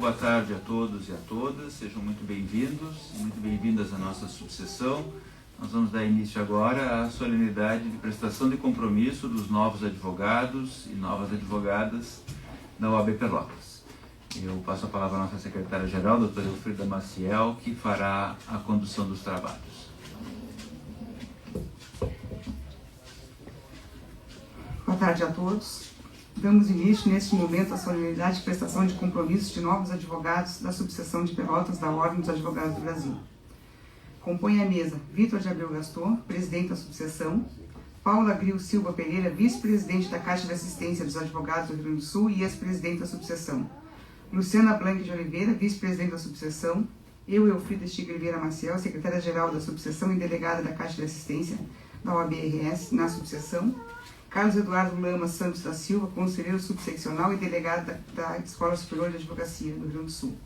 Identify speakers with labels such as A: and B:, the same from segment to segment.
A: boa tarde a todos e a todas, sejam muito bem-vindos e muito bem-vindas à nossa subseção. Nós vamos dar início agora à solenidade de prestação de compromisso dos novos advogados e novas advogadas da OAB Pelotas. Eu passo a palavra à nossa secretária-geral, doutora Elfrida Maciel, que fará a condução dos trabalhos.
B: Boa tarde a todos. Damos início, neste momento, à solenidade de prestação de compromissos de novos advogados da subseção de Pelotas da Ordem dos Advogados do Brasil. Compõe a mesa Vitor de Abreu Gaston, presidente da subseção, Paula Gril Silva Pereira, vice-presidente da Caixa de Assistência dos Advogados do Rio Grande do Sul e ex-presidente da subseção, Luciana Blanc de Oliveira, vice-presidente da subseção, eu, Elfrida Stiga Oliveira Maciel, secretária-geral da subseção e delegada da Caixa de Assistência da OAB-RS na subseção, Carlos Eduardo Lama Santos da Silva, conselheiro subseccional e delegado da Escola Superior de Advocacia do Rio Grande do Sul.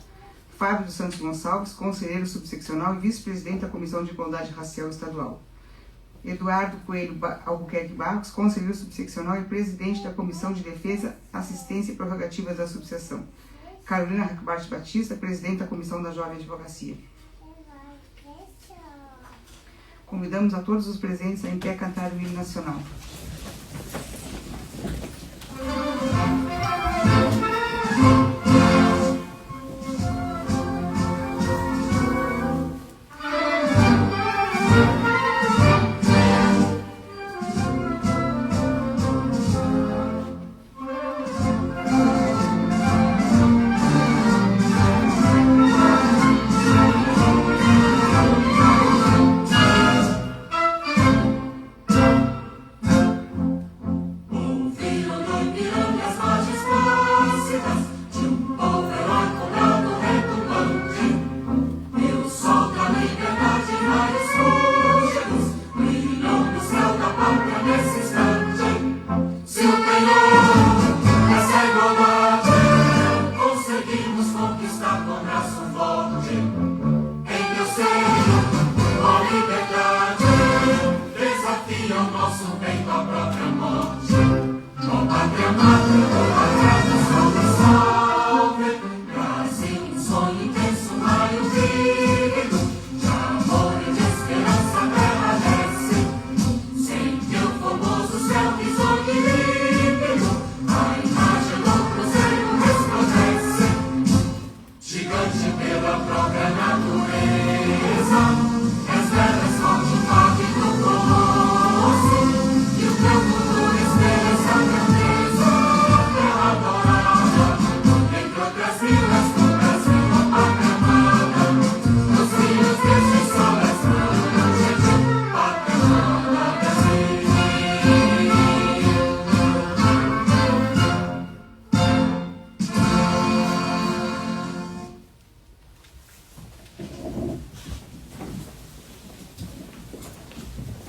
B: Fábio dos Santos Gonçalves, conselheiro subseccional e vice-presidente da Comissão de Igualdade Racial Estadual. Eduardo Coelho Albuquerque Barros, conselheiro subseccional e presidente da Comissão de Defesa, Assistência e Prerrogativas da subseção. Carolina Racbart Batista, presidente da Comissão da Jovem Advocacia. Convidamos a todos os presentes a em pé cantar o hino nacional.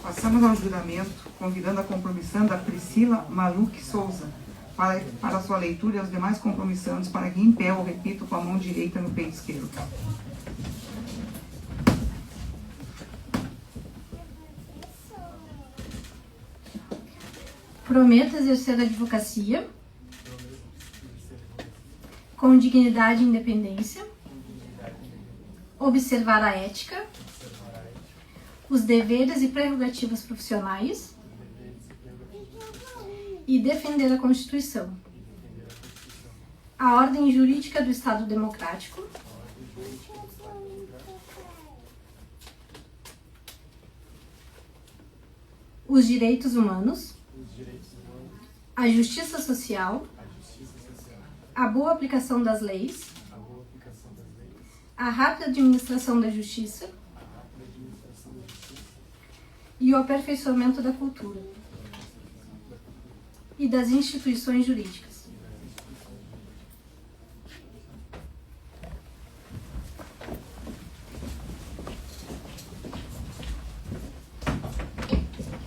B: Passamos ao juramento, convidando a compromissanda Priscila Maluque Souza para sua leitura e aos demais compromissandos para que em pé eu repito com a mão direita no peito esquerdo.
C: Prometo exercer a advocacia com dignidade e independência, observar a ética, os deveres e prerrogativas profissionais e defender a Constituição, a ordem jurídica do Estado Democrático, os direitos humanos, a justiça social, a boa aplicação das leis, a rápida administração da justiça e o aperfeiçoamento da cultura e das instituições jurídicas.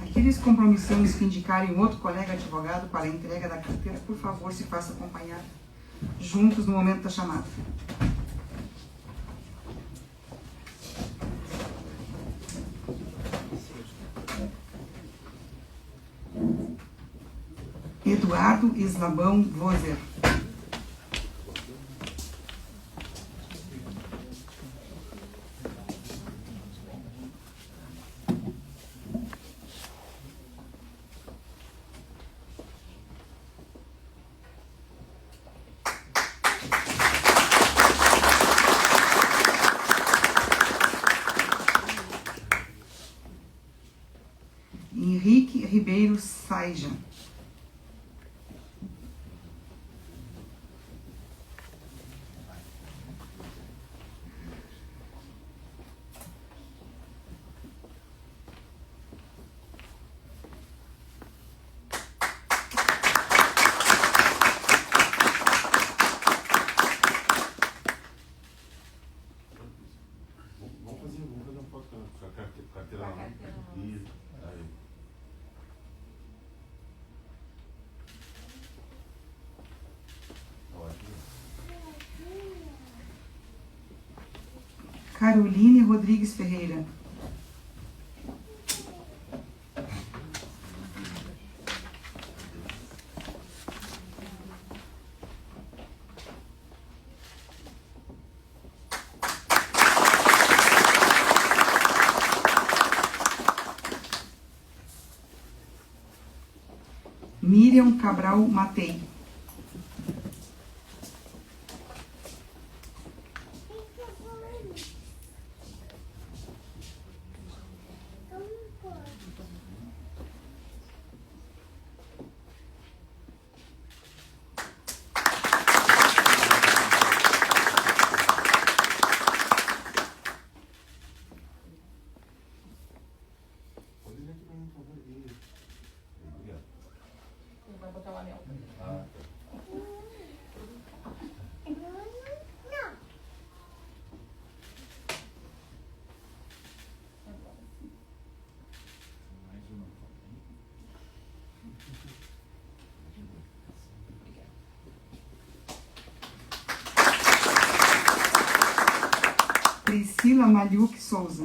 B: Aqueles compromissantes que indicarem outro colega advogado para a entrega da carteira, por favor, se faça acompanhar juntos no momento da chamada. Eduardo Islabão Vozer. Caroline Rodrigues Ferreira. Miriam Cabral Matei. Priscila Maliuk Souza.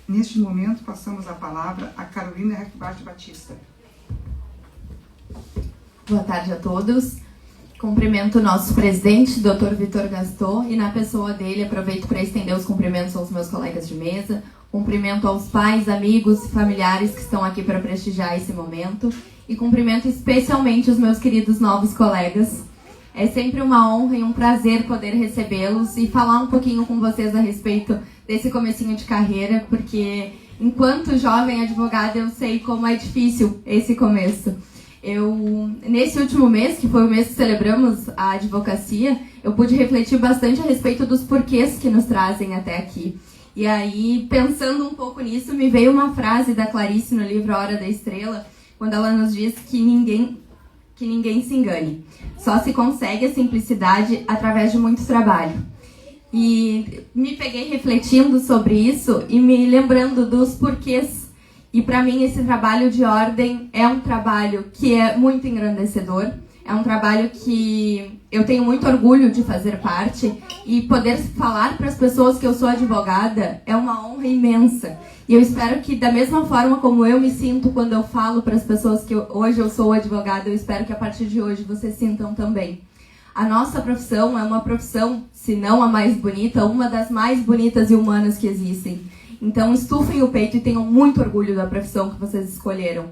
B: Neste momento, passamos a palavra a Carolina Recbart Batista.
D: Boa tarde a todos. Cumprimento o nosso presidente, Dr. Vitor Gaston, e na pessoa dele aproveito para estender os cumprimentos aos meus colegas de mesa, cumprimento aos pais, amigos e familiares que estão aqui para prestigiar esse momento, e cumprimento especialmente os meus queridos novos colegas. É sempre uma honra e um prazer poder recebê-los e falar um pouquinho com vocês a respeito desse comecinho de carreira, porque enquanto jovem advogada eu sei como é difícil esse começo. Nesse último mês, que foi o mês que celebramos a advocacia, eu pude refletir bastante a respeito dos porquês que nos trazem até aqui. E aí, pensando um pouco nisso, me veio uma frase da Clarice no livro A Hora da Estrela, quando ela nos diz que ninguém se engane. Só se consegue a simplicidade através de muito trabalho. E me peguei refletindo sobre isso e me lembrando dos porquês. E para mim esse trabalho de ordem é um trabalho que é muito engrandecedor. É um trabalho que eu tenho muito orgulho de fazer parte. E poder falar para as pessoas que eu sou advogada é uma honra imensa. E eu espero que, da mesma forma como eu me sinto quando eu falo para as pessoas que hoje eu sou advogada, eu espero que a partir de hoje vocês sintam também. A nossa profissão é uma profissão, se não a mais bonita, uma das mais bonitas e humanas que existem. Então estufem o peito e tenham muito orgulho da profissão que vocês escolheram.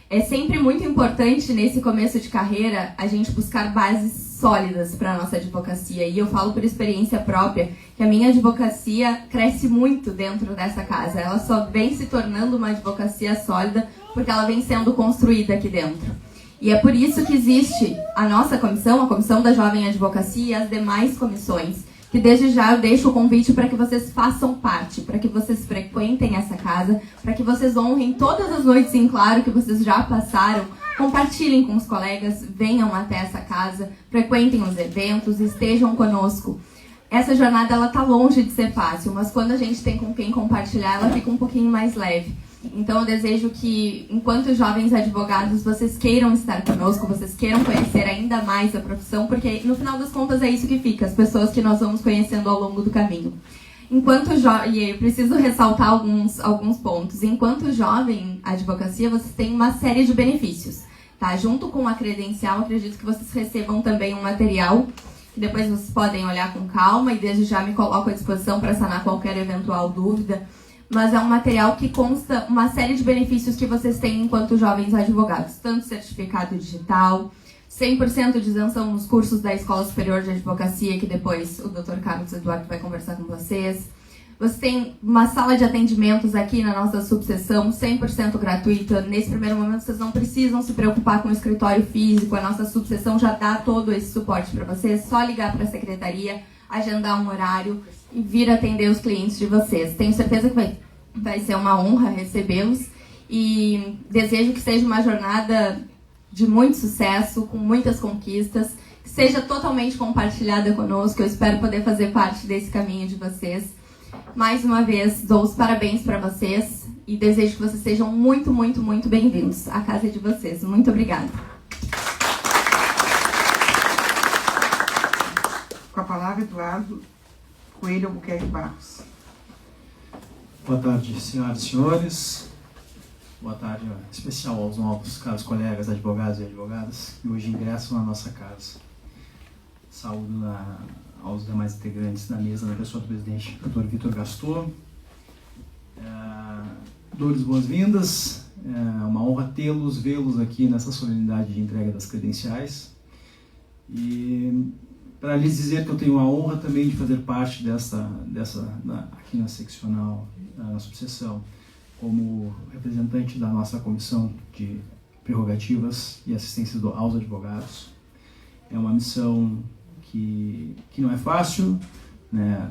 D: É sempre muito importante, nesse começo de carreira, a gente buscar bases sólidas para a nossa advocacia. E eu falo por experiência própria que a minha advocacia cresce muito dentro dessa casa. Ela só vem se tornando uma advocacia sólida porque ela vem sendo construída aqui dentro. E é por isso que existe a nossa comissão, a Comissão da Jovem Advocacia e as demais comissões, que desde já eu deixo o convite para que vocês façam parte, para que vocês frequentem essa casa, para que vocês honrem todas as noites em claro que vocês já passaram, compartilhem com os colegas, venham até essa casa, frequentem os eventos, estejam conosco. Essa jornada ela tá longe de ser fácil, mas quando a gente tem com quem compartilhar, ela fica um pouquinho mais leve. Então eu desejo que, enquanto jovens advogados, vocês queiram estar conosco, vocês queiram conhecer ainda mais a profissão, porque no final das contas é isso que fica, as pessoas que nós vamos conhecendo ao longo do caminho. E eu preciso ressaltar alguns pontos. Enquanto jovem advocacia, vocês têm uma série de benefícios. Tá? Junto com a credencial, acredito que vocês recebam também um material, que depois vocês podem olhar com calma, e desde já me coloco à disposição para sanar qualquer eventual dúvida. Mas é um material que consta uma série de benefícios que vocês têm enquanto jovens advogados. Tanto certificado digital, 100% de isenção nos cursos da Escola Superior de Advocacia, que depois o Dr. Carlos Eduardo vai conversar com vocês. Você tem uma sala de atendimentos aqui na nossa subseção, 100% gratuita. Nesse primeiro momento, vocês não precisam se preocupar com o escritório físico. A nossa subseção já dá todo esse suporte para vocês. Só ligar para a secretaria, agendar um horário e vir atender os clientes de vocês. Tenho certeza que vai ser uma honra recebê-los. E desejo que seja uma jornada de muito sucesso, com muitas conquistas, que seja totalmente compartilhada conosco. Eu espero poder fazer parte desse caminho de vocês. Mais uma vez, dou os parabéns para vocês e desejo que vocês sejam muito, muito, muito bem-vindos à casa de vocês. Muito obrigada.
B: Com a palavra, Eduardo Coelho Albuquerque Barros.
E: Boa tarde, senhoras e senhores. Boa tarde especial aos novos caros colegas advogados e advogadas que hoje ingressam na nossa casa. Saúdo aos demais integrantes da mesa, na pessoa do presidente, Dr. Vitor Gastor. Dou-lhes boas-vindas. É uma honra vê-los aqui nessa solenidade de entrega das credenciais. E para lhes dizer que eu tenho a honra também de fazer parte aqui na seccional, na subseção, como representante da nossa comissão de prerrogativas e assistência aos advogados. É uma missão que não é fácil, né,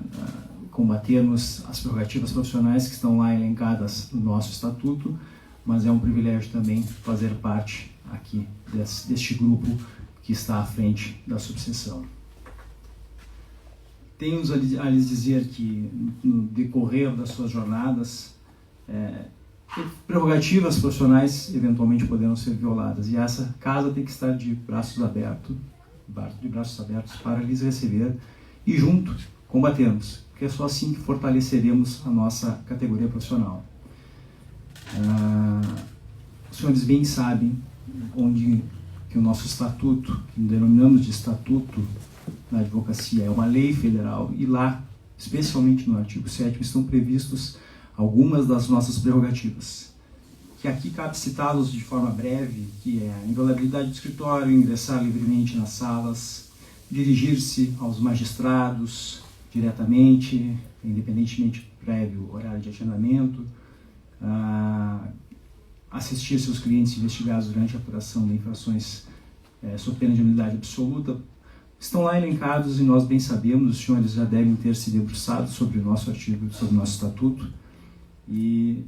E: combatermos as prerrogativas profissionais que estão lá elencadas no nosso estatuto, mas é um privilégio também fazer parte aqui deste grupo que está à frente da subseção. Tenho a lhes dizer que no decorrer das suas jornadas, prerrogativas profissionais eventualmente poderão ser violadas, e essa casa tem que estar de braços abertos para lhes receber e junto combatermos, porque é só assim que fortaleceremos a nossa categoria profissional. Os senhores bem sabem que o nosso estatuto, que denominamos de estatuto da advocacia, é uma lei federal, e lá, especialmente no artigo 7º, estão previstos algumas das nossas prerrogativas, que aqui cabe citá-los de forma breve, que é a inviolabilidade do escritório, ingressar livremente nas salas, dirigir-se aos magistrados diretamente, independentemente do prévio horário de agendamento, assistir seus clientes investigados durante a apuração de infrações sob pena de nulidade absoluta. Estão lá elencados e nós bem sabemos, os senhores já devem ter se debruçado sobre o nosso artigo, sobre o nosso estatuto, e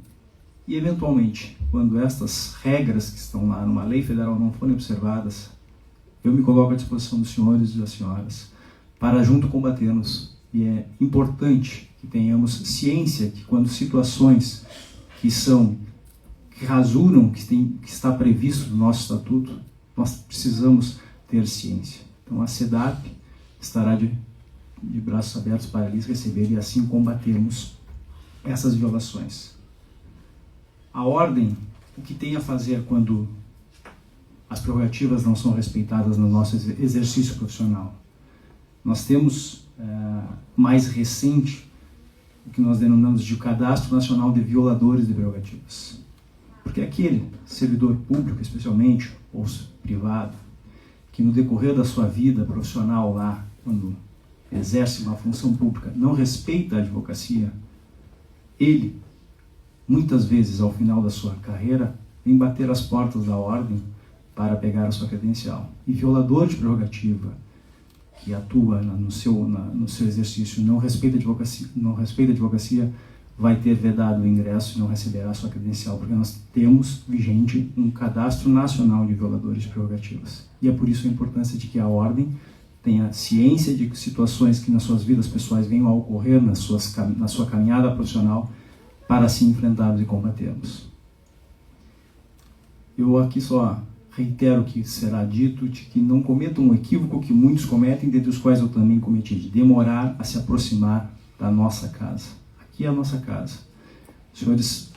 E: eventualmente, quando estas regras que estão lá numa lei federal não forem observadas, eu me coloco à disposição dos senhores e das senhoras para junto combatermos. E é importante que tenhamos ciência que quando situações que rasuram que está previsto no nosso estatuto, nós precisamos ter ciência. Então a SEDAP estará de braços abertos para lhes receber e assim combatermos essas violações. A ordem, o que tem a fazer quando as prerrogativas não são respeitadas no nosso exercício profissional? Nós temos mais recente o que nós denominamos de Cadastro Nacional de Violadores de Prerrogativas. Porque aquele servidor público, especialmente, ou privado, que no decorrer da sua vida profissional lá, quando exerce uma função pública, não respeita a advocacia, ele, muitas vezes, ao final da sua carreira, vem bater as portas da ordem para pegar a sua credencial. E violador de prerrogativa, que atua no seu exercício, não respeita a advocacia, vai ter vedado o ingresso e não receberá a sua credencial, porque nós temos vigente um cadastro nacional de violadores de prerrogativas. E é por isso a importância de que a ordem tenha ciência de situações que nas suas vidas pessoais venham a ocorrer na sua caminhada profissional, para assim enfrentarmos e combatermos. Eu aqui só reitero o que será dito, de que não cometam um equívoco que muitos cometem, dentre os quais eu também cometi, de demorar a se aproximar da nossa casa. Aqui é a nossa casa. Os senhores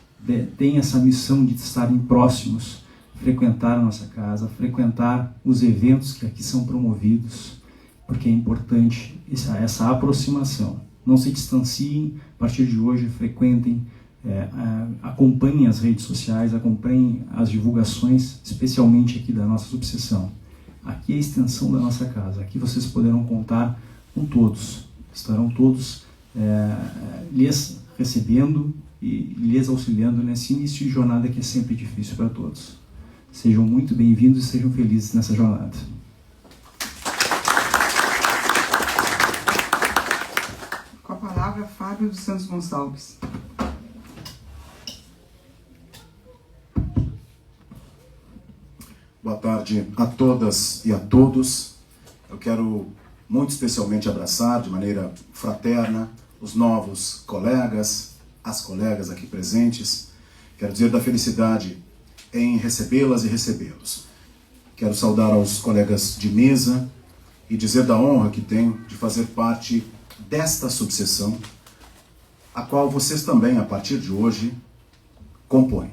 E: têm essa missão de estarem próximos, frequentar a nossa casa, frequentar os eventos que aqui são promovidos, porque é importante essa aproximação. Não se distanciem, a partir de hoje frequentem, acompanhem as redes sociais, acompanhem as divulgações, especialmente aqui da nossa subseção. Aqui é a extensão da nossa casa, aqui vocês poderão contar com todos, estarão todos lhes recebendo e lhes auxiliando nesse início de jornada que é sempre difícil para todos. Sejam muito bem-vindos e sejam felizes nessa jornada.
B: Com a palavra, Fábio dos Santos Gonçalves.
F: Boa tarde a todas e a todos. Eu quero muito especialmente abraçar de maneira fraterna os novos colegas, as colegas aqui presentes. Quero dizer da felicidade em recebê-las e recebê-los. Quero saudar aos colegas de mesa e dizer da honra que tenho de fazer parte desta subseção, a qual vocês também, a partir de hoje, compõem.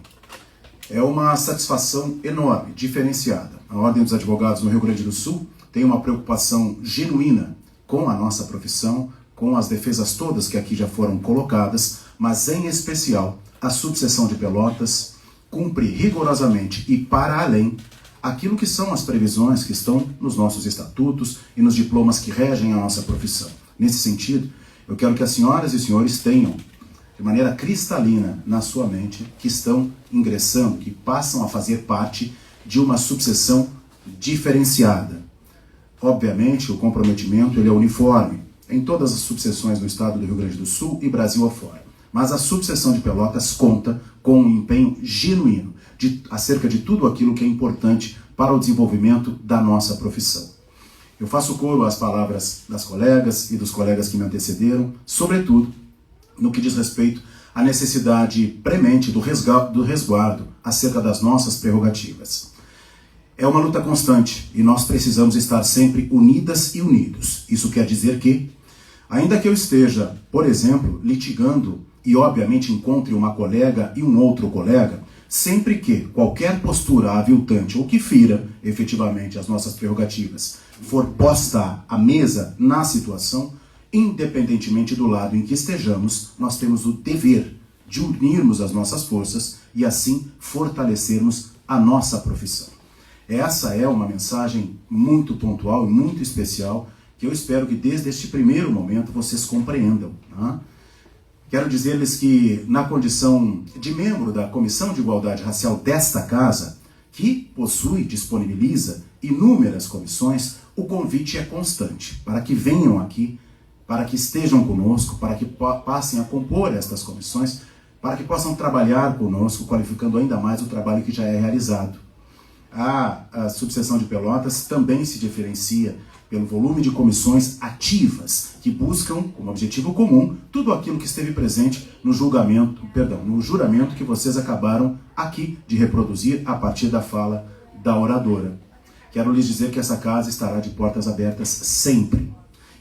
F: É uma satisfação enorme, diferenciada. A Ordem dos Advogados no Rio Grande do Sul tem uma preocupação genuína com a nossa profissão, com as defesas todas que aqui já foram colocadas, mas em especial a subseção de Pelotas cumpre rigorosamente e para além aquilo que são as previsões que estão nos nossos estatutos e nos diplomas que regem a nossa profissão. Nesse sentido, eu quero que as senhoras e senhores tenham de maneira cristalina na sua mente que estão ingressando, que passam a fazer parte de uma subseção diferenciada. Obviamente, o comprometimento ele é uniforme em todas as subseções do estado do Rio Grande do Sul e Brasil afora. Mas a subseção de Pelotas conta com um empenho genuíno acerca de tudo aquilo que é importante para o desenvolvimento da nossa profissão. Eu faço coro às palavras das colegas e dos colegas que me antecederam, sobretudo no que diz respeito à necessidade premente do resguardo acerca das nossas prerrogativas. É uma luta constante e nós precisamos estar sempre unidas e unidos. Isso quer dizer que, ainda que eu esteja, por exemplo, litigando e obviamente encontre uma colega e um outro colega, sempre que qualquer postura aviltante ou que fira efetivamente as nossas prerrogativas for posta à mesa na situação, independentemente do lado em que estejamos, nós temos o dever de unirmos as nossas forças e assim fortalecermos a nossa profissão. Essa é uma mensagem muito pontual e muito especial que eu espero que desde este primeiro momento vocês compreendam. Tá? Quero dizer-lhes que na condição de membro da Comissão de Igualdade Racial desta casa, que possui, disponibiliza inúmeras comissões, o convite é constante para que venham aqui, para que estejam conosco, para que passem a compor estas comissões, para que possam trabalhar conosco, qualificando ainda mais o trabalho que já é realizado. A subseção de Pelotas também se diferencia pelo volume de comissões ativas que buscam, como objetivo comum, tudo aquilo que esteve presente no juramento que vocês acabaram aqui de reproduzir a partir da fala da oradora. Quero lhes dizer que essa casa estará de portas abertas sempre.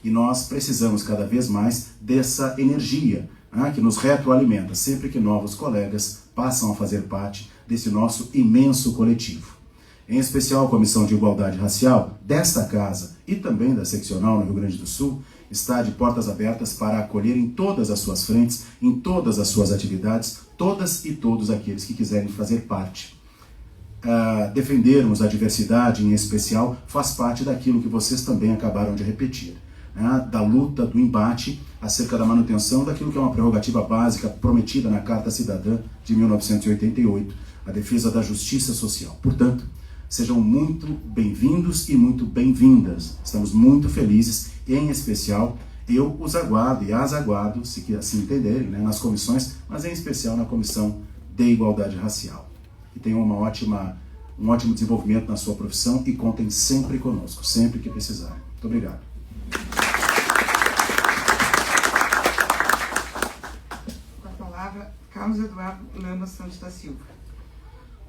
F: E nós precisamos cada vez mais dessa energia, que nos retroalimenta sempre que novos colegas passam a fazer parte desse nosso imenso coletivo. Em especial a Comissão de Igualdade Racial desta casa e também da seccional no Rio Grande do Sul está de portas abertas para acolher em todas as suas frentes, em todas as suas atividades, todas e todos aqueles que quiserem fazer parte. Defendermos a diversidade em especial faz parte daquilo que vocês também acabaram de repetir, da luta, do embate acerca da manutenção daquilo que é uma prerrogativa básica prometida na Carta Cidadã de 1988, a defesa da justiça social. Portanto, sejam muito bem-vindos e muito bem-vindas. Estamos muito felizes e, em especial, eu os aguardo e as aguardo, se assim entenderem, nas comissões, mas em especial na Comissão de Igualdade Racial. E tenham um ótimo desenvolvimento na sua profissão e contem sempre conosco, sempre que precisarem. Muito obrigado.
B: Com a palavra, Carlos Eduardo Lama Santos da Silva.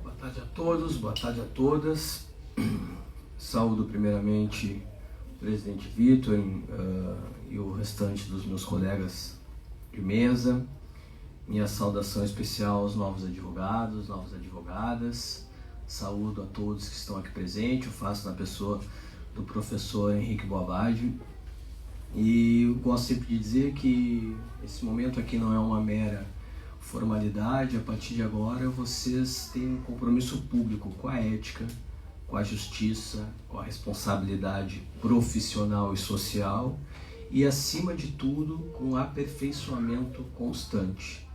G: Boa tarde a todos, boa tarde a todas. Saúdo primeiramente o presidente Vitor e o restante dos meus colegas de mesa. Minha saudação especial aos novos advogados, novas advogadas. Saúdo a todos que estão aqui presentes. Eu faço na pessoa do professor Henrique Boabadi. E eu gosto sempre de dizer que esse momento aqui não é uma mera formalidade. A partir de agora vocês têm um compromisso público com a ética, com a justiça, com a responsabilidade profissional e social e, acima de tudo, com aperfeiçoamento constante.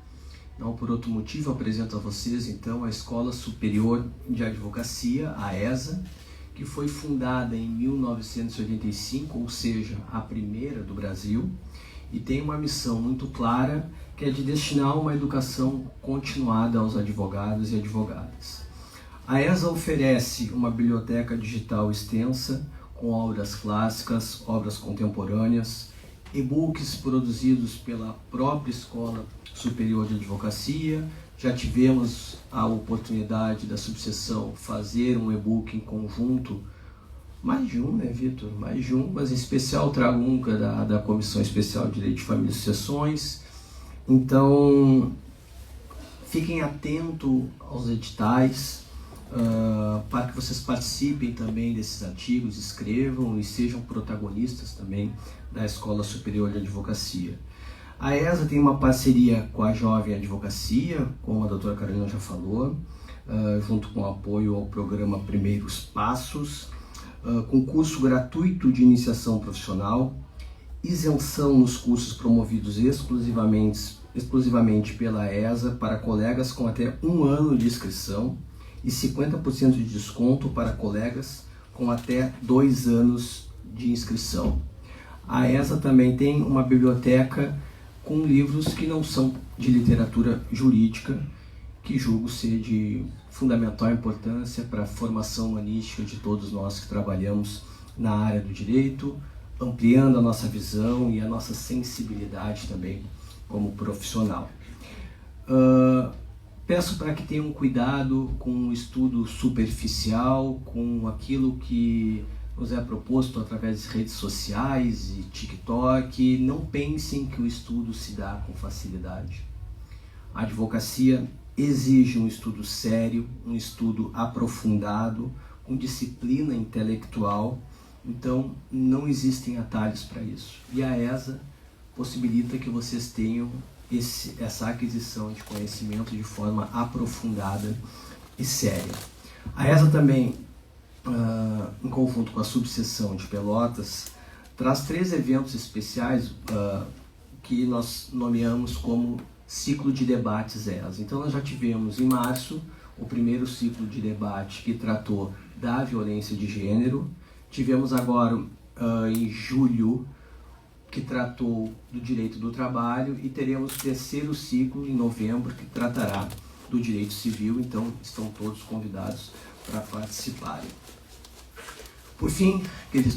G: Não por outro motivo, apresento a vocês, então, a Escola Superior de Advocacia, a ESA, que foi fundada em 1985, ou seja, a primeira do Brasil, e tem uma missão muito clara, que é de destinar uma educação continuada aos advogados e advogadas. A ESA oferece uma biblioteca digital extensa, com obras clássicas, obras contemporâneas, e-books produzidos pela própria Escola Superior de Advocacia. Já tivemos a oportunidade da subseção fazer um e-book em conjunto, mais de um, né, Vitor? Mais de um, mas em especial trago um da Comissão Especial de Direito de Família e Sucessões. Então, fiquem atentos aos editais, para que vocês participem também desses artigos, escrevam e sejam protagonistas também da Escola Superior de Advocacia. A ESA tem uma parceria com a Jovem Advocacia, como a doutora Carolina já falou, junto com o apoio ao programa Primeiros Passos, com curso gratuito de iniciação profissional, isenção nos cursos promovidos exclusivamente pela ESA para colegas com até 1 ano de inscrição e 50% de desconto para colegas com até 2 anos de inscrição. A ESA também tem uma biblioteca com livros que não são de literatura jurídica, que julgo ser de fundamental importância para a formação humanística de todos nós que trabalhamos na área do direito, ampliando a nossa visão e a nossa sensibilidade também como profissional. Peço para que tenham cuidado com o estudo superficial, com aquilo que nos é proposto através de redes sociais e TikTok. Não pensem que o estudo se dá com facilidade. A advocacia exige um estudo sério, um estudo aprofundado, com disciplina intelectual. Então, não existem atalhos para isso. E a ESA possibilita que vocês tenham essa aquisição de conhecimento de forma aprofundada e séria. A ESA também, em conjunto com a subseção de Pelotas, traz 3 eventos especiais que nós nomeamos como ciclo de debates ESA. Então nós já tivemos em março o primeiro ciclo de debate que tratou da violência de gênero. Tivemos agora em julho que tratou do direito do trabalho e teremos o 3º ciclo em novembro que tratará do direito civil. Então estão todos convidados para participarem. Por fim,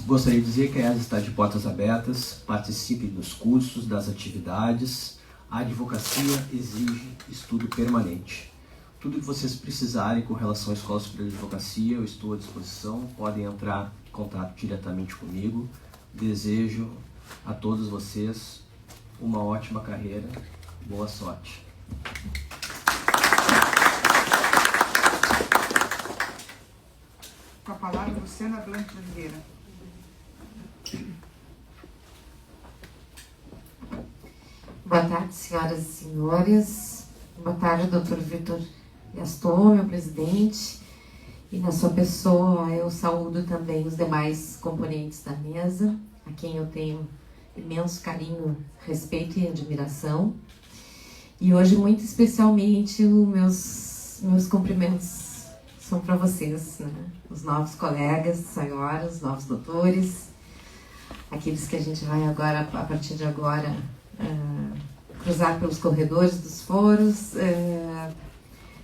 G: gostaria de dizer que a ESA está de portas abertas, participem dos cursos, das atividades. A advocacia exige estudo permanente. Tudo que vocês precisarem com relação à Escola Superior de Advocacia, eu estou à disposição, podem entrar em contato diretamente comigo. Desejo a todos vocês uma ótima carreira, boa sorte.
B: Com a palavra, Luciana Blanco Oliveira.
H: Boa tarde, senhoras e senhores. Boa tarde, doutor Vitor Gaston, meu presidente. E na sua pessoa, eu saúdo também os demais componentes da mesa, a quem eu tenho imenso carinho, respeito e admiração. E hoje, muito especialmente, os meus cumprimentos são para vocês, né? Os novos colegas, senhoras, os novos doutores, aqueles que a gente vai agora, a partir de agora, cruzar pelos corredores dos foros,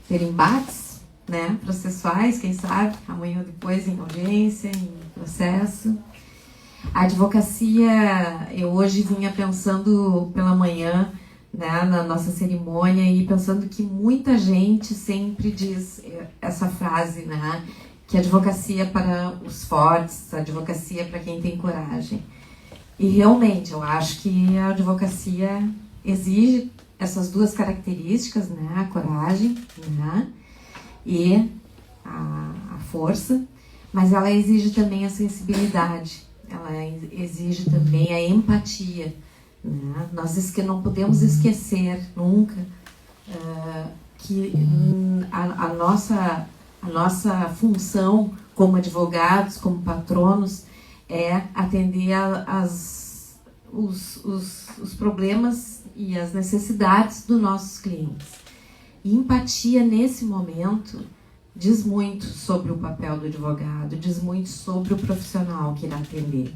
H: ter embates, né, processuais, quem sabe, amanhã ou depois em audiência, em processo. A advocacia, eu hoje vinha pensando pela manhã, né, na nossa cerimônia, e pensando que muita gente sempre diz essa frase, né, que a advocacia é para os fortes, a advocacia é para quem tem coragem. E realmente, eu acho que a advocacia exige essas 2 características, né, a coragem, né, e a força, mas ela exige também a sensibilidade, ela exige também a empatia, né? Nós que não podemos esquecer nunca que a nossa função como advogados, como patronos, é atender os problemas e as necessidades dos nossos clientes. E empatia nesse momento diz muito sobre o papel do advogado, diz muito sobre o profissional que irá atender.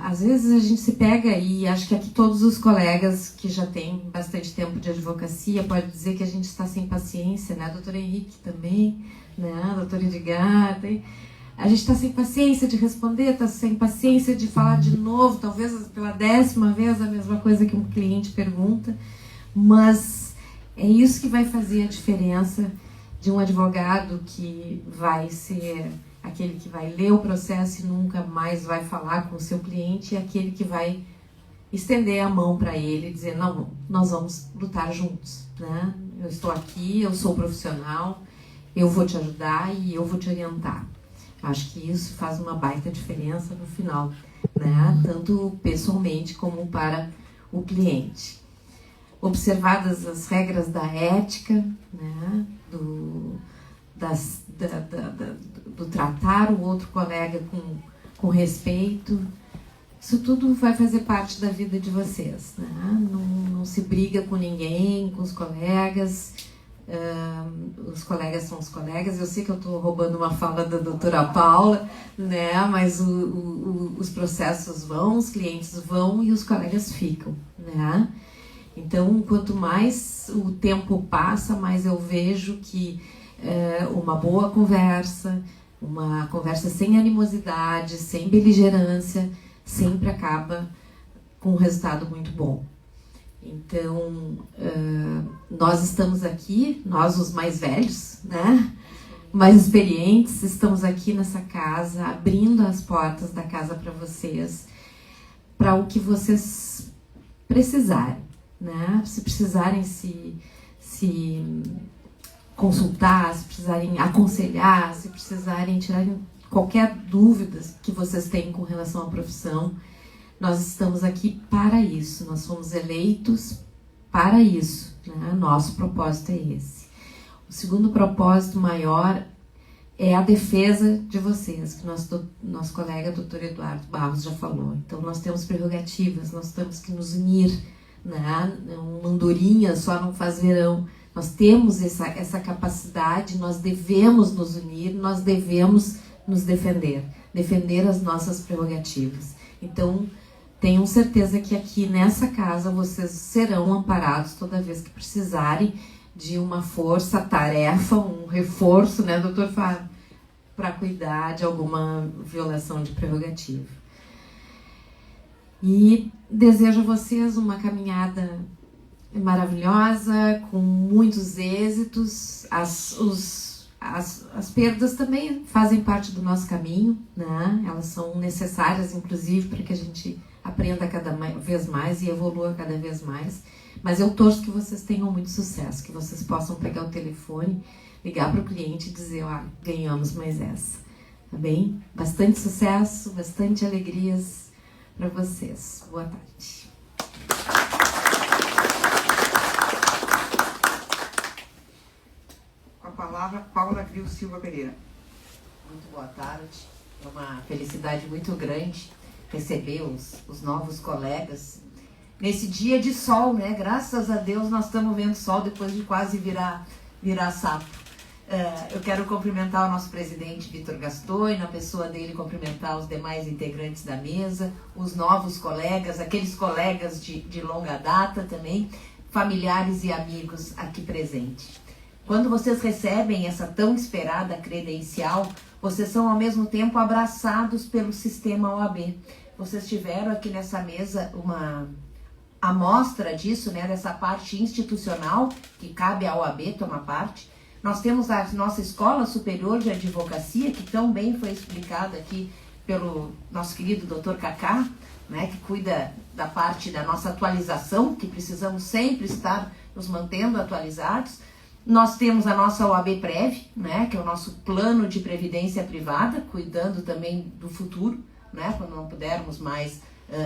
H: Às vezes a gente se pega, e acho que aqui todos os colegas que já têm bastante tempo de advocacia podem dizer que a gente está sem paciência, né? Doutor Henrique também, né? Doutor Edgar, a gente está sem paciência de responder, está sem paciência de falar de novo, talvez pela 10ª vez a mesma coisa que um cliente pergunta, mas é isso que vai fazer a diferença de um advogado que vai ser aquele que vai ler o processo e nunca mais vai falar com o seu cliente, e aquele que vai estender a mão para ele e dizer, não, nós vamos lutar juntos, né? Eu estou aqui, eu sou profissional, eu vou te ajudar e eu vou te orientar. Acho que isso faz uma baita diferença no final, né? Tanto pessoalmente como para o cliente. Observadas as regras da ética, né? Do tratar o outro colega com respeito, isso tudo vai fazer parte da vida de vocês, né? Não se briga com ninguém, com os colegas são os colegas. Eu sei que eu estou roubando uma fala da doutora Paula, né? Mas os processos vão, os clientes vão e os colegas ficam, né? Então, quanto mais o tempo passa, mais eu vejo que uma boa conversa, uma conversa sem animosidade, sem beligerância, sempre acaba com um resultado muito bom. Então, nós estamos aqui, nós os mais velhos, né? Mais experientes, estamos aqui nessa casa, abrindo as portas da casa para vocês, para o que vocês precisarem, né? Se precisarem se consultar, se precisarem aconselhar, se precisarem tirar qualquer dúvida que vocês tenham com relação à profissão, nós estamos aqui para isso, nós fomos eleitos para isso, né? Nosso propósito é esse. O segundo propósito maior é a defesa de vocês, que nosso colega doutor Eduardo Barros já falou. Então nós temos prerrogativas, nós temos que nos unir, né? Uma andorinha só não faz verão. Nós temos essa capacidade, nós devemos nos unir, nós devemos nos defender as nossas prerrogativas. Então, tenham certeza que aqui nessa casa vocês serão amparados toda vez que precisarem de uma força-tarefa, um reforço, né, doutor Fábio, para cuidar de alguma violação de prerrogativa. E desejo a vocês uma caminhada maravilhosa, com muitos êxitos. As perdas também fazem parte do nosso caminho, né? Elas são necessárias, inclusive, para que a gente aprenda cada vez mais e evolua cada vez mais. Mas eu torço que vocês tenham muito sucesso, que vocês possam pegar o telefone, ligar para o cliente e dizer, ganhamos mais essa. Tá bem? Bastante sucesso, bastante alegrias para vocês. Boa tarde.
B: Com a palavra, Paula Gil Silva Pereira.
I: Muito boa tarde. É uma felicidade muito grande receber os novos colegas nesse dia de sol, né? Graças a Deus nós estamos vendo sol depois de quase virar sapo. Eu quero cumprimentar o nosso presidente Vitor Gaston e na pessoa dele cumprimentar os demais integrantes da mesa, os novos colegas, aqueles colegas de longa data também, familiares e amigos aqui presentes. Quando vocês recebem essa tão esperada credencial, vocês são ao mesmo tempo abraçados pelo sistema OAB. Vocês tiveram aqui nessa mesa uma amostra disso, né, dessa parte institucional que cabe à OAB tomar parte. Nós temos a nossa Escola Superior de Advocacia, que tão bem foi explicada aqui pelo nosso querido Dr. Cacá, né, que cuida da parte da nossa atualização, que precisamos sempre estar nos mantendo atualizados. Nós temos a nossa OAB Prev, né, que é o nosso plano de previdência privada, cuidando também do futuro, né, quando não pudermos mais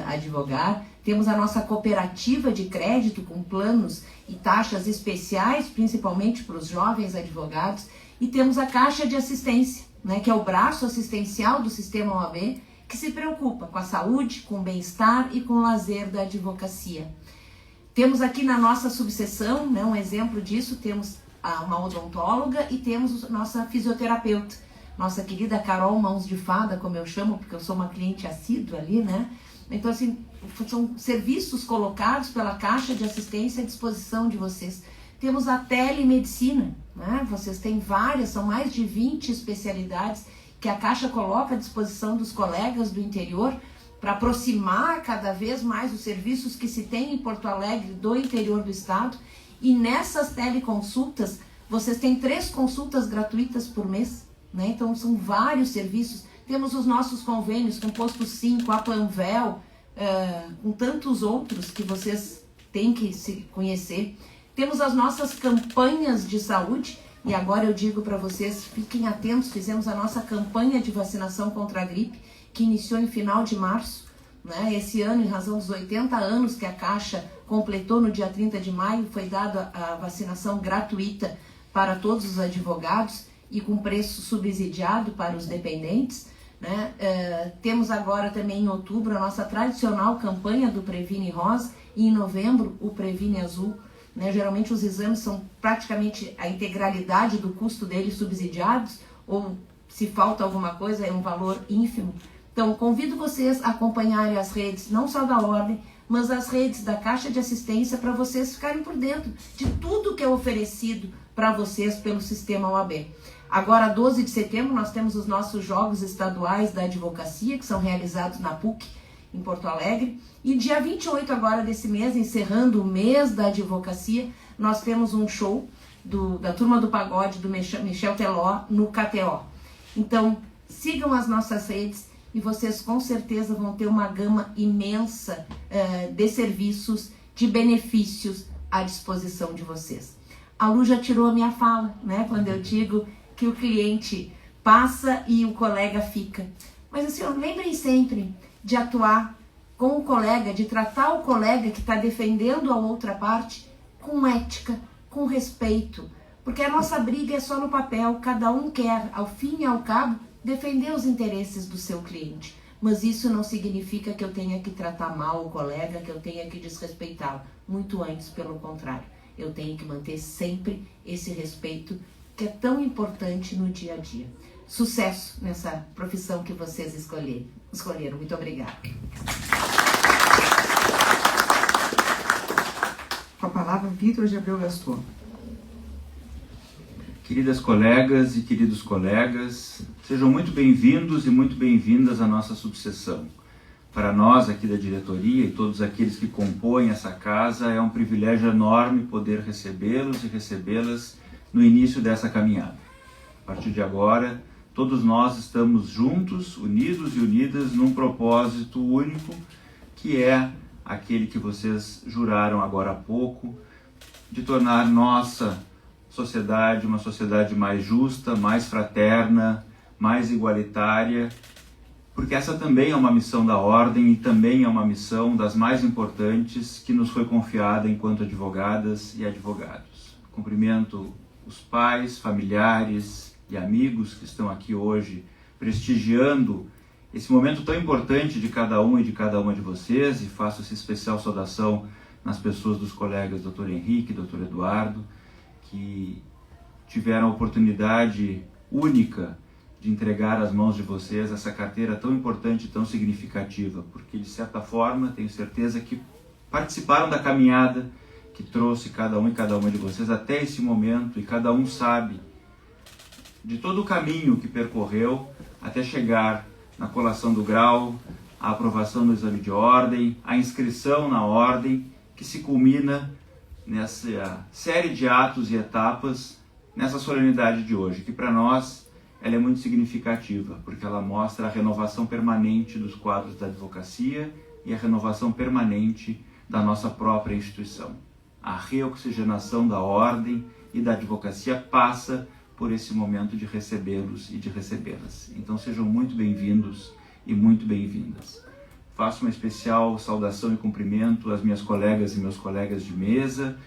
I: advogar. Temos a nossa cooperativa de crédito com planos e taxas especiais, principalmente para os jovens advogados. E temos a Caixa de Assistência, né, que é o braço assistencial do sistema OAB, que se preocupa com a saúde, com o bem-estar e com o lazer da advocacia. Temos aqui na nossa subseção, né, um exemplo disso, temos uma odontóloga e temos nossa fisioterapeuta, nossa querida Carol Mãos de Fada, como eu chamo, porque eu sou uma cliente assídua ali, né? Então, assim, são serviços colocados pela Caixa de Assistência à disposição de vocês. Temos a telemedicina, né? Vocês têm várias, são mais de 20 especialidades que a Caixa coloca à disposição dos colegas do interior para aproximar cada vez mais os serviços que se tem em Porto Alegre do interior do estado. E nessas teleconsultas, vocês têm 3 consultas gratuitas por mês, né? Então são vários serviços. Temos os nossos convênios com Posto 5, a Panvel, com tantos outros que vocês têm que se conhecer. Temos as nossas campanhas de saúde, e agora eu digo para vocês, fiquem atentos, fizemos a nossa campanha de vacinação contra a gripe, que iniciou em final de março, né? Esse ano, em razão dos 80 anos que a Caixa completou no dia 30 de maio, foi dada a vacinação gratuita para todos os advogados e com preço subsidiado para os dependentes, né? Temos agora também em outubro a nossa tradicional campanha do Previne Rosa e em novembro o Previne Azul, né? Geralmente os exames são praticamente a integralidade do custo deles subsidiados, ou se falta alguma coisa é um valor ínfimo. Então convido vocês a acompanharem as redes, não só da Ordem, mas as redes da Caixa de Assistência, para vocês ficarem por dentro de tudo que é oferecido para vocês pelo Sistema OAB. Agora, 12 de setembro, nós temos os nossos Jogos Estaduais da Advocacia, que são realizados na PUC, em Porto Alegre. E dia 28 agora desse mês, encerrando o mês da advocacia, nós temos um show da Turma do Pagode, do Michel Teló, no KTO. Então, sigam as nossas redes e vocês com certeza vão ter uma gama imensa de serviços, de benefícios à disposição de vocês. A Lu já tirou a minha fala, né? Quando eu digo que o cliente passa e o colega fica. Mas assim, lembrem sempre de atuar com o colega, de tratar o colega que está defendendo a outra parte com ética, com respeito. Porque a nossa briga é só no papel, cada um quer, ao fim e ao cabo, defender os interesses do seu cliente. Mas isso não significa que eu tenha que tratar mal o colega, que eu tenha que desrespeitá-lo. Muito antes, pelo contrário. Eu tenho que manter sempre esse respeito que é tão importante no dia a dia. Sucesso nessa profissão que vocês escolheram. Muito obrigada.
B: Com a palavra, Vitor de Abreu Gaston.
A: Queridas colegas e queridos colegas, sejam muito bem-vindos e muito bem-vindas à nossa subseção. Para nós aqui da diretoria e todos aqueles que compõem essa casa, é um privilégio enorme poder recebê-los e recebê-las no início dessa caminhada. A partir de agora, todos nós estamos juntos, unidos e unidas num propósito único, que é aquele que vocês juraram agora há pouco, de tornar nossa sociedade uma sociedade mais justa, mais fraterna, mais igualitária, porque essa também é uma missão da Ordem e também é uma missão das mais importantes que nos foi confiada enquanto advogadas e advogados. Cumprimento os pais, familiares e amigos que estão aqui hoje prestigiando esse momento tão importante de cada um e de cada uma de vocês, e faço essa especial saudação nas pessoas dos colegas Dr. Henrique e Dr. Eduardo, que tiveram a oportunidade única de entregar às mãos de vocês essa carteira tão importante e tão significativa, porque de certa forma tenho certeza que participaram da caminhada que trouxe cada um e cada uma de vocês até esse momento, e cada um sabe de todo o caminho que percorreu até chegar na colação do grau, a aprovação do exame de ordem, a inscrição na ordem, que se culmina nessa série de atos e etapas, nessa solenidade de hoje, que para nós ela é muito significativa, porque ela mostra a renovação permanente dos quadros da advocacia e a renovação permanente da nossa própria instituição. A reoxigenação da ordem e da advocacia passa por esse momento de recebê-los e de recebê-las. Então sejam muito bem-vindos e muito bem-vindas. Faço uma especial saudação e cumprimento às minhas colegas e meus colegas de mesa,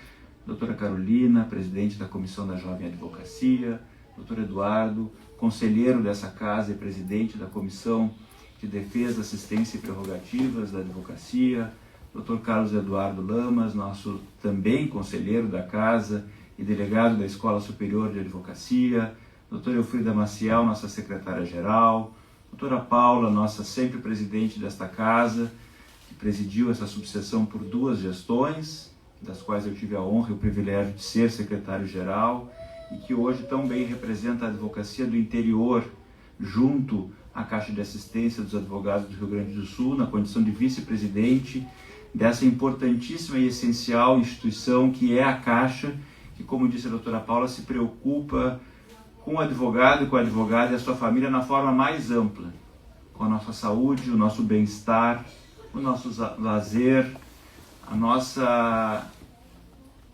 A: doutora Carolina, presidente da Comissão da Jovem Advocacia, doutor Eduardo, conselheiro dessa casa e presidente da Comissão de Defesa, Assistência e Prerrogativas da Advocacia, Dr. Carlos Eduardo Lamas, nosso também conselheiro da Casa e delegado da Escola Superior de Advocacia, Dr. Elfrida Maciel, nossa secretária-geral, doutora Paula, nossa sempre presidente desta Casa, que presidiu essa subseção por 2 gestões, das quais eu tive a honra e o privilégio de ser secretário-geral, e que hoje tão bem representa a advocacia do interior, junto à Caixa de Assistência dos Advogados do Rio Grande do Sul, na condição de vice-presidente dessa importantíssima e essencial instituição que é a Caixa, que, como disse a doutora Paula, se preocupa com o advogado e com a advogada e a sua família na forma mais ampla, com a nossa saúde, o nosso bem-estar, o nosso lazer, a nossa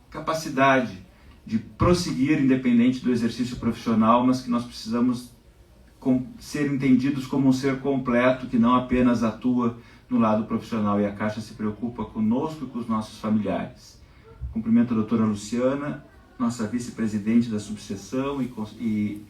A: capacidade de prosseguir independente do exercício profissional, mas que nós precisamos ser entendidos como um ser completo, que não apenas atua no lado profissional, e a Caixa se preocupa conosco e com os nossos familiares. Cumprimento a doutora Luciana, nossa vice-presidente da subseção e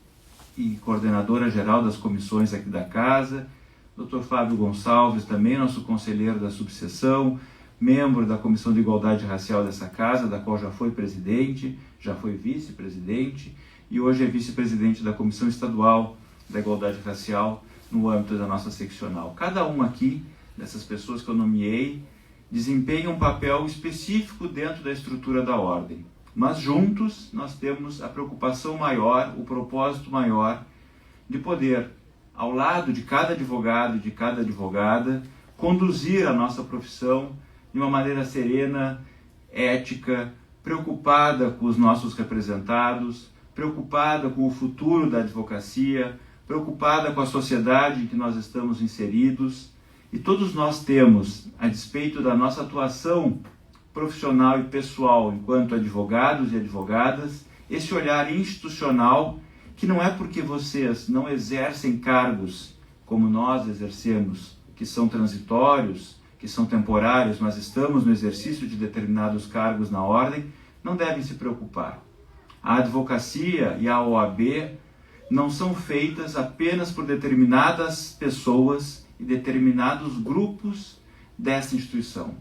A: coordenadora geral das comissões aqui da Casa, Dr. Fábio Gonçalves, também nosso conselheiro da subseção, membro da Comissão de Igualdade Racial dessa Casa, da qual já foi presidente, já foi vice-presidente e hoje é vice-presidente da Comissão Estadual da Igualdade Racial no âmbito da nossa seccional. Cada uma aqui, dessas pessoas que eu nomeei, desempenha um papel específico dentro da estrutura da Ordem. Mas juntos nós temos a preocupação maior, o propósito maior de poder, ao lado de cada advogado e de cada advogada, conduzir a nossa profissão de uma maneira serena, ética, preocupada com os nossos representados, preocupada com o futuro da advocacia, preocupada com a sociedade em que nós estamos inseridos. E todos nós temos, a despeito da nossa atuação profissional e pessoal enquanto advogados e advogadas, esse olhar institucional que não é porque vocês não exercem cargos como nós exercemos, que são transitórios, que são temporários, mas estamos no exercício de determinados cargos na Ordem, não devem se preocupar. A advocacia e a OAB não são feitas apenas por determinadas pessoas e determinados grupos dessa instituição.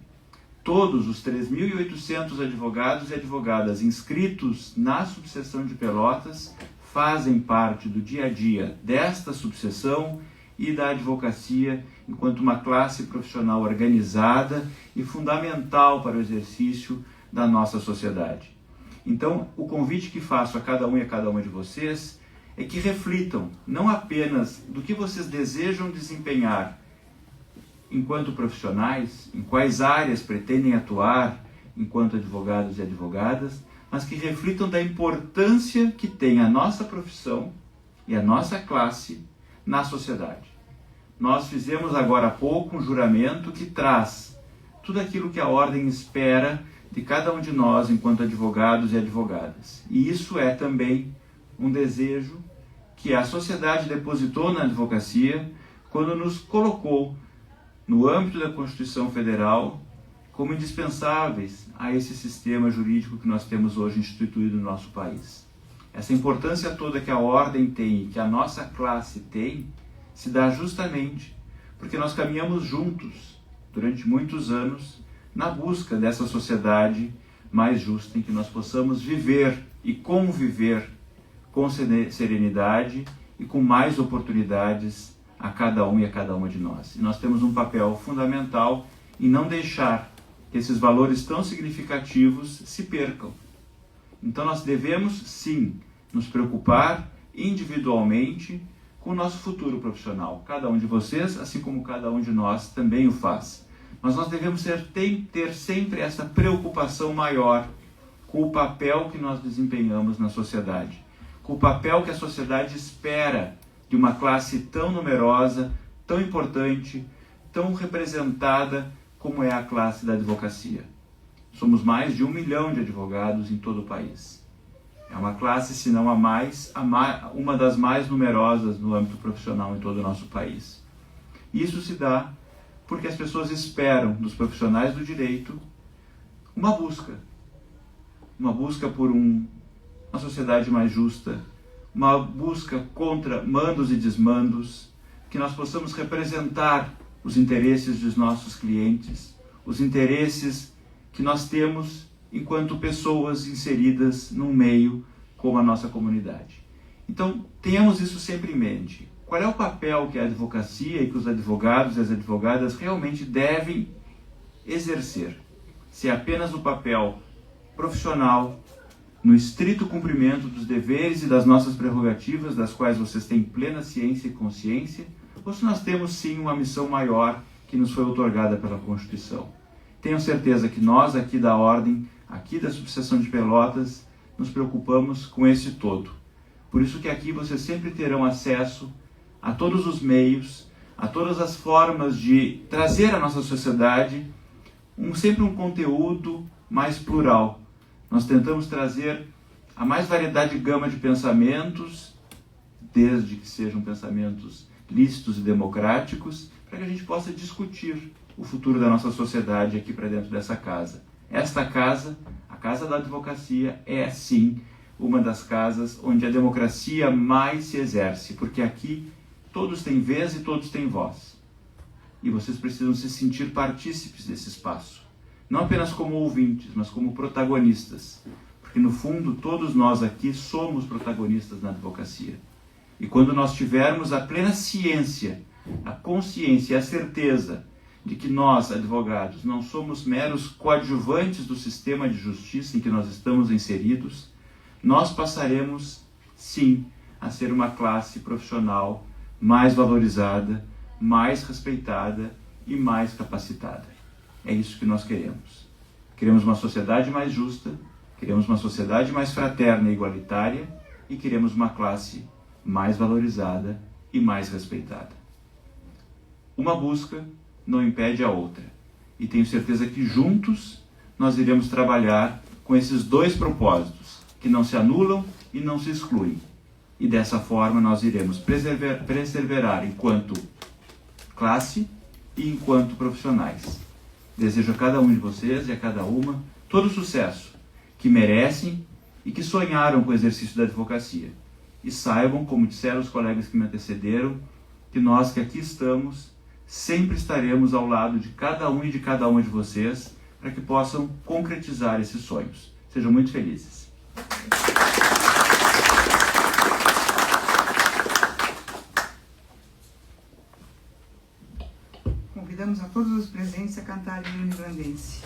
A: Todos os 3.800 advogados e advogadas inscritos na subseção de Pelotas fazem parte do dia a dia desta subseção e da advocacia enquanto uma classe profissional organizada e fundamental para o exercício da nossa sociedade. Então, o convite que faço a cada um e a cada uma de vocês é que reflitam não apenas do que vocês desejam desempenhar enquanto profissionais, em quais áreas pretendem atuar enquanto advogados e advogadas, mas que reflitam da importância que tem a nossa profissão e a nossa classe na sociedade. Nós fizemos agora há pouco um juramento que traz tudo aquilo que a Ordem espera de cada um de nós enquanto advogados e advogadas. E isso é também um desejo que a sociedade depositou na advocacia quando nos colocou no âmbito da Constituição Federal como indispensáveis a esse sistema jurídico que nós temos hoje instituído no nosso país. Essa importância toda que a Ordem tem e que a nossa classe tem se dá justamente porque nós caminhamos juntos durante muitos anos na busca dessa sociedade mais justa em que nós possamos viver e conviver com serenidade e com mais oportunidades a cada um e a cada uma de nós. E nós temos um papel fundamental em não deixar que esses valores tão significativos se percam. Então nós devemos, sim, nos preocupar individualmente com o nosso futuro profissional. Cada um de vocês, assim como cada um de nós, também o faz. Mas nós devemos ter sempre essa preocupação maior com o papel que nós desempenhamos na sociedade, com o papel que a sociedade espera de uma classe tão numerosa, tão importante, tão representada como é a classe da advocacia. Somos mais de 1 milhão de advogados em todo o país. É uma classe, se não a mais, uma das mais numerosas no âmbito profissional em todo o nosso país. Isso se dá porque as pessoas esperam dos profissionais do direito uma busca por uma sociedade mais justa, uma busca contra mandos e desmandos, que nós possamos representar os interesses dos nossos clientes, os interesses que nós temos enquanto pessoas inseridas num meio como a nossa comunidade. Então, tenhamos isso sempre em mente. Qual é o papel que a advocacia e que os advogados e as advogadas realmente devem exercer? Se é apenas o papel profissional, no estrito cumprimento dos deveres e das nossas prerrogativas, das quais vocês têm plena ciência e consciência, ou se nós temos sim uma missão maior que nos foi outorgada pela Constituição. Tenho certeza que nós aqui da Ordem, aqui da Subseção de Pelotas, nos preocupamos com esse todo. Por isso que aqui vocês sempre terão acesso a todos os meios, a todas as formas de trazer à nossa sociedade sempre um conteúdo mais plural. Nós tentamos trazer a mais variedade de gama de pensamentos, desde que sejam pensamentos lícitos e democráticos, para que a gente possa discutir o futuro da nossa sociedade aqui para dentro dessa casa. Esta casa, a Casa da Advocacia, é sim uma das casas onde a democracia mais se exerce, porque aqui todos têm vez e todos têm voz. E vocês precisam se sentir partícipes desse espaço. Não apenas como ouvintes, mas como protagonistas. Porque no fundo todos nós aqui somos protagonistas na advocacia. E quando nós tivermos a plena ciência, a consciência e a certeza de que nós, advogados, não somos meros coadjuvantes do sistema de justiça em que nós estamos inseridos, nós passaremos, sim, a ser uma classe profissional mais valorizada, mais respeitada e mais capacitada. É isso que nós queremos. Queremos uma sociedade mais justa, queremos uma sociedade mais fraterna e igualitária e queremos uma classe mais valorizada e mais respeitada. Uma busca não impede a outra. E tenho certeza que juntos nós iremos trabalhar com esses dois propósitos, que não se anulam e não se excluem. E dessa forma nós iremos perseverar enquanto classe e enquanto profissionais. Desejo a cada um de vocês e a cada uma todo o sucesso que merecem e que sonharam com o exercício da advocacia. E saibam, como disseram os colegas que me antecederam, que nós que aqui estamos sempre estaremos ao lado de cada um e de cada uma de vocês para que possam concretizar esses sonhos. Sejam muito felizes.
B: Convidamos a todos os presentes a cantarem o hino irlandense.